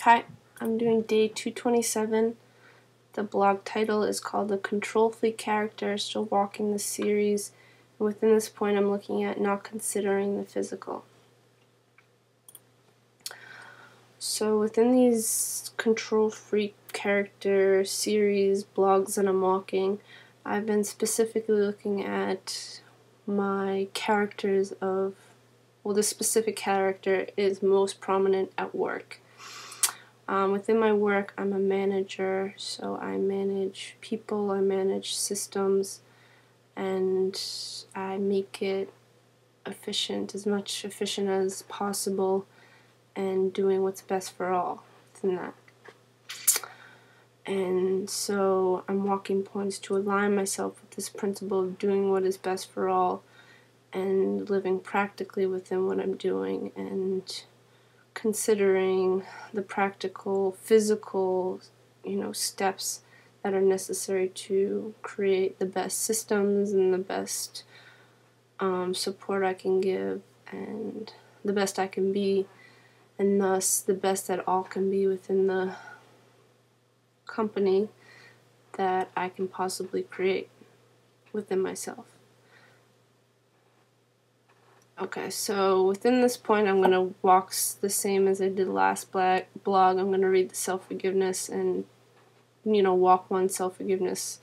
Hi, I'm doing day 227. The blog title is called The Control Freak Character, Still Walking the Series. And within this point I'm looking at not considering the physical. So within these Control Freak Character series blogs that I'm walking, I've been specifically looking at my characters of, well, this specific character is most prominent at work. Within my work, I'm a manager, so I manage people, I manage systems, and I make it efficient, as much efficient as possible, and doing what's best for all within that. And so I'm walking points to align myself with this principle of doing what is best for all and living practically within what I'm doing and considering the practical, physical, steps that are necessary to create the best systems and the best support I can give and the best I can be, and thus the best that all can be within the company that I can possibly create within myself. Okay, so within this point I'm going to walk the same as I did last blog. I'm going to read the self-forgiveness and, walk one self-forgiveness,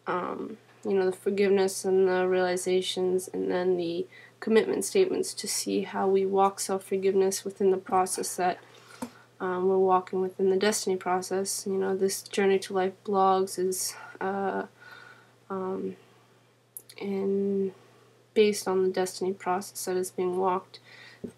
the forgiveness and the realizations, and then the commitment statements to see how we walk self-forgiveness within the process that we're walking within the Destiny process. This Journey to Life blogs is based on the Destiny process that is being walked.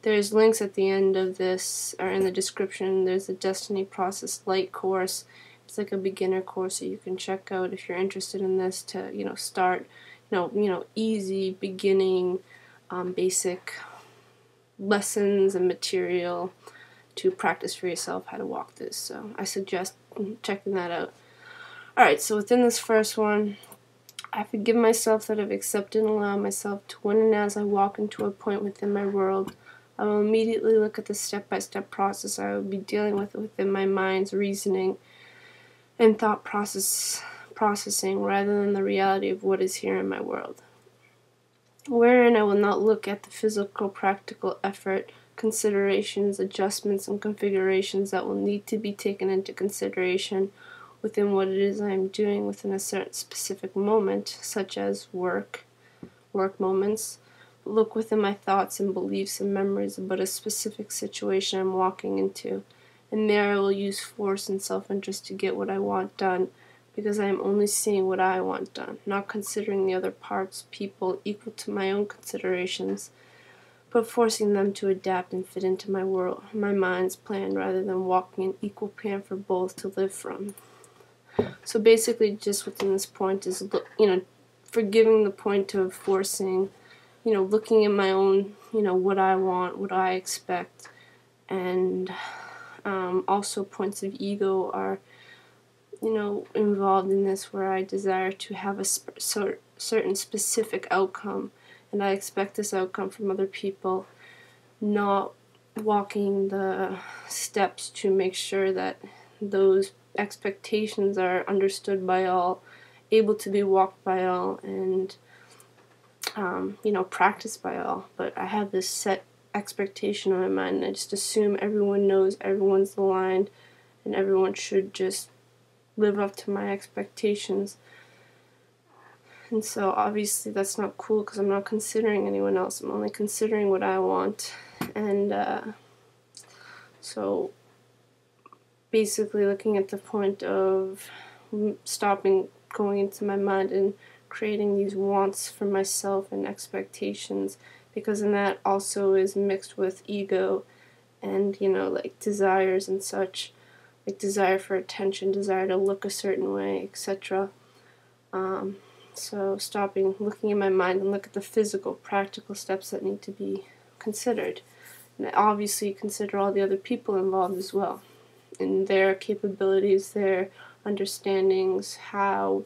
There's links at the end of this, or in the description. There's a Destiny Process Light course. It's like a beginner course that you can check out if you're interested in this to, start, easy, beginning, basic lessons and material to practice for yourself how to walk this. So I suggest checking that out. Alright, so within this first one, I forgive myself that I've accepted and allowed myself to when and as I walk into a point within my world, I will immediately look at the step-by-step process I will be dealing with within my mind's reasoning and thought processing rather than the reality of what is here in my world. Wherein I will not look at the physical, practical effort, considerations, adjustments, and configurations that will need to be taken into consideration within what it is I am doing within a certain specific moment, such as work moments. Look within my thoughts and beliefs and memories about a specific situation I'm walking into, and there I will use force and self-interest to get what I want done, because I am only seeing what I want done, not considering the other parts, people, equal to my own considerations, but forcing them to adapt and fit into my world, my mind's plan, rather than walking an equal plan for both to live from. So basically, just within this point is, forgiving the point of forcing, looking at my own, what I want, what I expect, and also points of ego are, involved in this, where I desire to have a certain specific outcome, and I expect this outcome from other people, not walking the steps to make sure that those expectations are understood by all, able to be walked by all, and practiced by all. But I have this set expectation in my mind, and I just assume everyone knows, everyone's aligned, and everyone should just live up to my expectations. And so obviously that's not cool, because I'm not considering anyone else, I'm only considering what I want. And so basically looking at the point of stopping going into my mind and creating these wants for myself and expectations, because in that also is mixed with ego and, like desires and such, like desire for attention, desire to look a certain way, etc. So stopping, looking in my mind, and look at the physical, practical steps that need to be considered. And obviously consider all the other people involved as well, and their capabilities, their understandings, how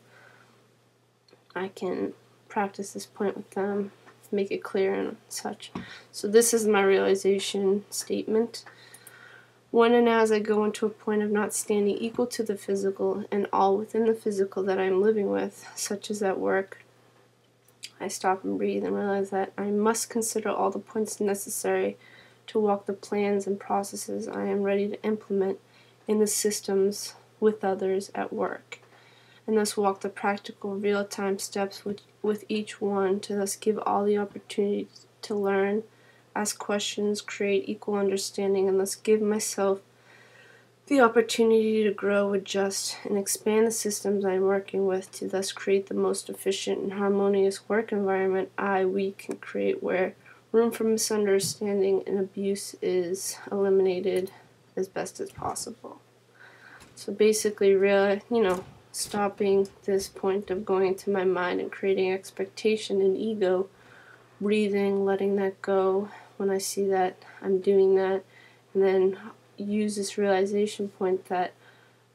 I can practice this point with them, make it clear and such. So this is my realization statement. When and as I go into a point of not standing equal to the physical and all within the physical that I am living with, such as at work, I stop and breathe and realize that I must consider all the points necessary to walk the plans and processes I am ready to implement in the systems with others at work, and thus walk the practical real-time steps with each one to thus give all the opportunities to learn, ask questions, create equal understanding, and thus give myself the opportunity to grow, adjust, and expand the systems I'm working with to thus create the most efficient and harmonious work environment we can create, where room for misunderstanding and abuse is eliminated as best as possible. So basically, really, stopping this point of going to my mind and creating expectation and ego, breathing, letting that go when I see that I'm doing that, and then use this realization point that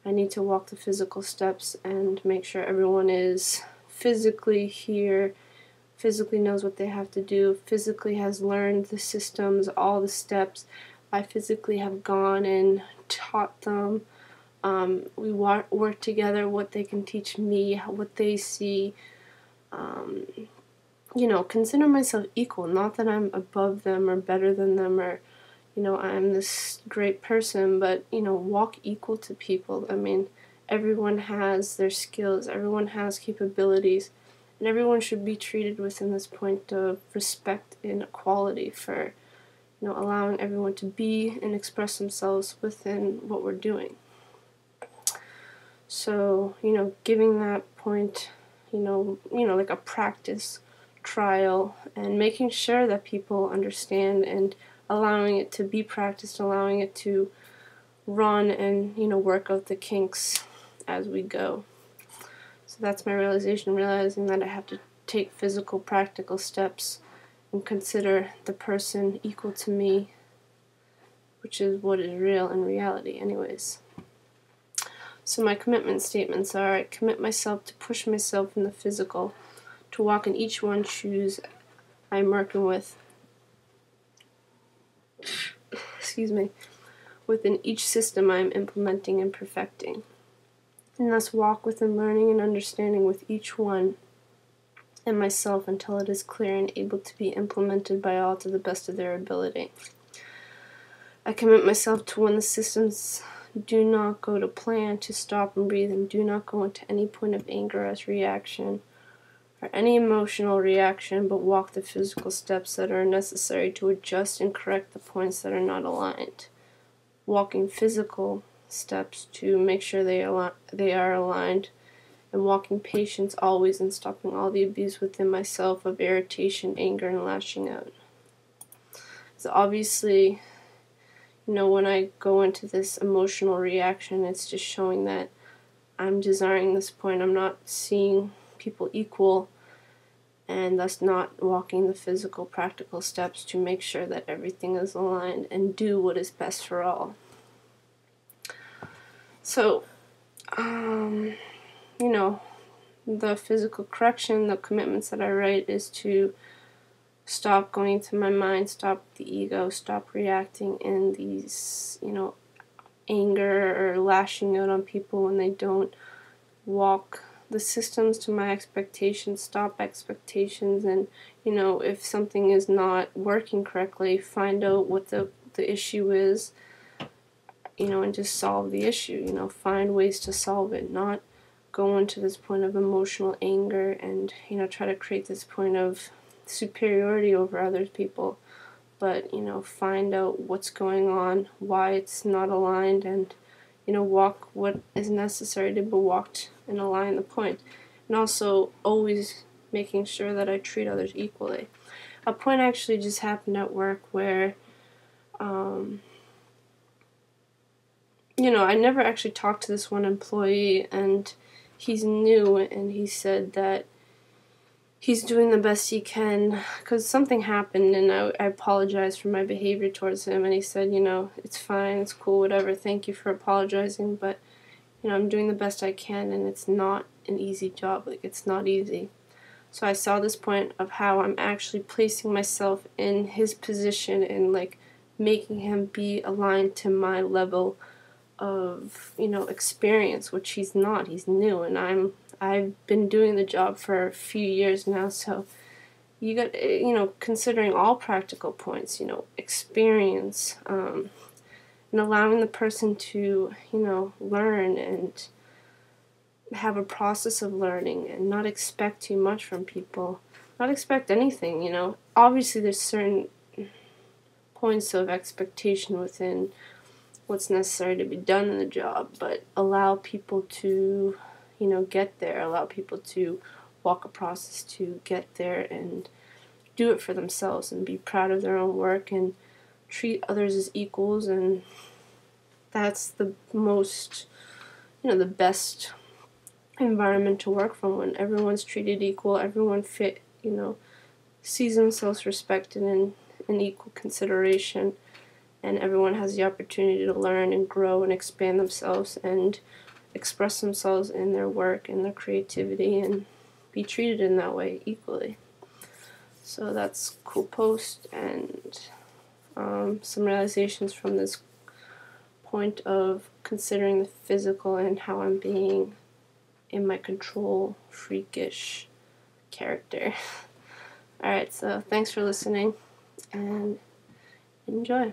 I need to walk the physical steps and make sure everyone is physically here, physically knows what they have to do, physically has learned the systems, all the steps. I physically have gone and taught them. We work together, what they can teach me, what they see. Consider myself equal, not that I'm above them or better than them or I'm this great person, but, walk equal to people. I mean, everyone has their skills, everyone has capabilities, and everyone should be treated within this point of respect and equality for, allowing everyone to be and express themselves within what we're doing. So, giving that point, like a practice trial and making sure that people understand and allowing it to be practiced, allowing it to run and, work out the kinks as we go. So that's my realization, realizing that I have to take physical, practical steps and consider the person equal to me, which is what is real in reality anyways. So my commitment statements are: I commit myself to push myself in the physical, to walk in each one's shoes I'm working with, within each system I am implementing and perfecting, and thus walk within learning and understanding with each one and myself until it is clear and able to be implemented by all to the best of their ability. I commit myself to, when the systems do not go to plan, to stop and breathe and do not go into any point of anger as reaction or any emotional reaction, but walk the physical steps that are necessary to adjust and correct the points that are not aligned. Walking physical steps to make sure they are aligned, and walking patience always, and stopping all the abuse within myself of irritation, anger, and lashing out. So obviously, when I go into this emotional reaction, it's just showing that I'm desiring this point. I'm not seeing people equal, and thus not walking the physical, practical steps to make sure that everything is aligned and do what is best for all. So, the physical correction, the commitments that I write is to stop going to my mind, stop the ego, stop reacting in these, anger or lashing out on people when they don't walk the systems to my expectations, stop expectations, and, if something is not working correctly, find out what the issue is, and just solve the issue, find ways to solve it, not go into this point of emotional anger and, try to create this point of superiority over other people, but, find out what's going on, why it's not aligned, and, walk what is necessary to be walked and align the point. And also always making sure that I treat others equally. A point actually just happened at work where, I never actually talked to this one employee, and he's new, and he said that he's doing the best he can because something happened, and I apologized for my behavior towards him, and he said, it's fine, it's cool, whatever, thank you for apologizing, but, I'm doing the best I can, and it's not an easy job, it's not easy. So I saw this point of how I'm actually placing myself in his position and, making him be aligned to my level of, experience, which he's not. He's new, and I've been doing the job for a few years now, so you got, considering all practical points, experience, and allowing the person to, learn and have a process of learning and not expect too much from people. Not expect anything, Obviously, there's certain points of expectation within what's necessary to be done in the job, but allow people to, get there. Allow people to walk a process to get there and do it for themselves and be proud of their own work and treat others as equals. And that's the most, the best environment to work from, when everyone's treated equal, everyone sees themselves respected and in equal consideration, and everyone has the opportunity to learn and grow and expand themselves and express themselves in their work and their creativity and be treated in that way equally. So that's a cool post, and some realizations from this point of considering the physical and how I'm being in my control, freakish character. Alright, so thanks for listening, and enjoy.